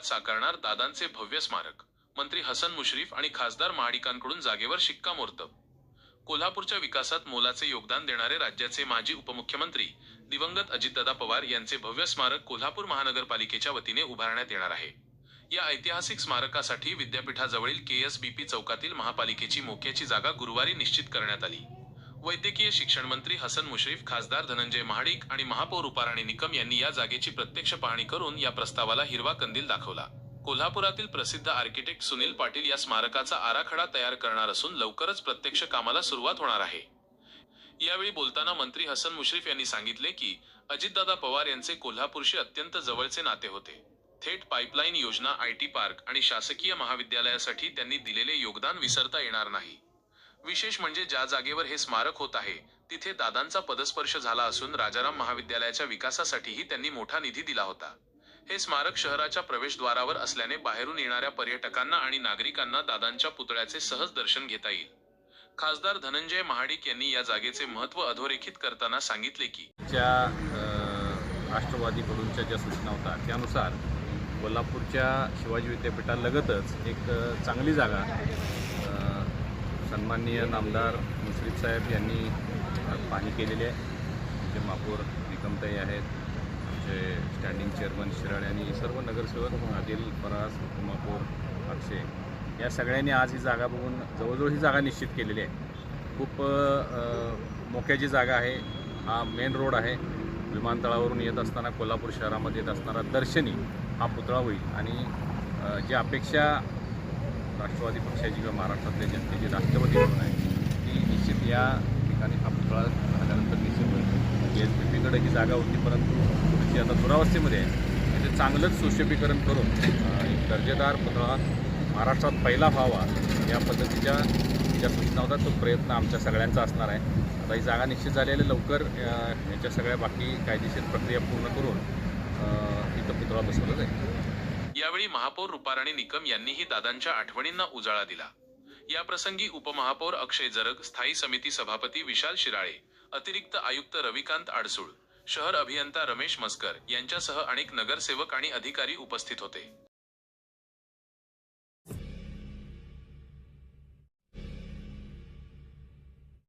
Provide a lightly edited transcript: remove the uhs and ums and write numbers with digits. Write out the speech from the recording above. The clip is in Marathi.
साकारणार दादांचे भव्य स्मारक। मंत्री हसन मुश्रीफ आणि खासदार महाडिकांकडून जागेवर शिक्कामोर्तब। कोल्हापूरच्या विकासात मोलाचे योगदान देणारे राज्याचे माजी उपमुख्यमंत्री दिवंगत अजितदादा पवार यांचे भव्य स्मारक कोल्हापूर महानगरपालिकेच्या वतीने उभारण्यात येणार आहे। या ऐतिहासिक स्मारकासाठी विद्यापीठाजवळील केएसबीपी चौकातील महापालिकेची मोक्याची जागा गुरुवारी निश्चित करण्यात आली। वैद्यकीय शिक्षण मंत्री हसन मुश्रीफ, खासदार धनंजय महाडिक आणि महापौर रुपाराणी निकम यांनी या जागेची प्रत्यक्ष पाहणी करून या प्रस्तावाला हिरवा कंदील दाखवला। कोल्हापुरातील प्रसिद्ध आर्किटेक्ट सुनील पाटील या स्मारकाचा आराखडा तयार करणार असून लवकरच प्रत्यक्ष कामाला सुरुवात होणार आहे। यावेळी बोलताना मंत्री हसन मुश्रीफ यांनी सांगितले की अजितदादा पवार यांचे कोल्हापूरशी अत्यंत जवळचे नाते होते। थेट पाईपलाईन योजना, आयटी पार्क आणि शासकीय महाविद्यालयासाठी त्यांनी दिलेले योगदान विसरता येणार नाही। विशेष म्हणजे ज्या जागेवर हे स्मारक होत आहे तिथे दादांचा पदस्पर्श झाला असून राजाराम महाविद्यालयाच्या विकासासाठीही त्यांनी मोठा निधी दिला होता। हे स्मारक शहराच्या प्रवेशद्वारावर असल्याने बाहेरून येणाऱ्या पर्यटकांना आणि नागरिकांना दादांच्या पुतळ्याचे सहज दर्शन घेता येईल। खासदार धनंजय महाडिक यांनी या जागेचे महत्त्व अधोरेखित करताना सांगितले की राष्ट्रवादीकडूनच्या ज्या सूचना होत्या त्यानुसार कोल्हापूरच्या शिवाजी विद्यापीठालगतच एक चांगली जागा सन्माननीय नामदार मुश्रीफ साहेब यांनी पाहणी केलेली आहे। आमचे महापौर निकमताई आहेत, आमचे स्टँडिंग चेअरमन शिराळे आणि सर्व नगरसेवक आदिल, फरास, उपमहापौर अक्षय या सगळ्यांनी आज ही जागा बघून जवळजवळ ही जागा निश्चित केलेली आहे। खूप मोक्याची जागा आहे। हा मेन रोड आहे। विमानतळावरून येत असताना कोल्हापूर शहरामध्ये येत असणारा दर्शनी हा पुतळा होईल आणि जी अपेक्षा राष्ट्रवादी पक्षाची किंवा महाराष्ट्रातल्या जनतेची राष्ट्रवादीकडून आहे ती निश्चित या ठिकाणी हा पुतळा झाल्यानंतर निश्चित होईल। एसबीपीकडे ही जागा होती परंतु थोडीशी आता दुरावस्थेमध्ये आहे। त्याचे चांगलंच सुशोभीकरण करून एक दर्जेदार पुतळा महाराष्ट्रात पहिला व्हावा या पद्धतीच्या ज्या सूचना होतात तो प्रयत्न आमच्या सगळ्यांचा असणार आहे। आता ही जागा निश्चित झालेली लवकर याच्या सगळ्या बाकी कायदेशीर प्रक्रिया पूर्ण करून इथं पुतळा बसवला जाईल। यावेळी महापौर रुपाराणी निकम यांनीही दादांच्या आठवणींना उजाळा दिला। याप्रसंगी उपमहापौर अक्षय जरग, स्थायी समिती सभापती विशाल शिराळे, अतिरिक्त आयुक्त रविकांत आडसूळ, शहर अभियंता रमेश मस्कर यांच्यासह अनेक नगरसेवक आणि अधिकारी उपस्थित होते।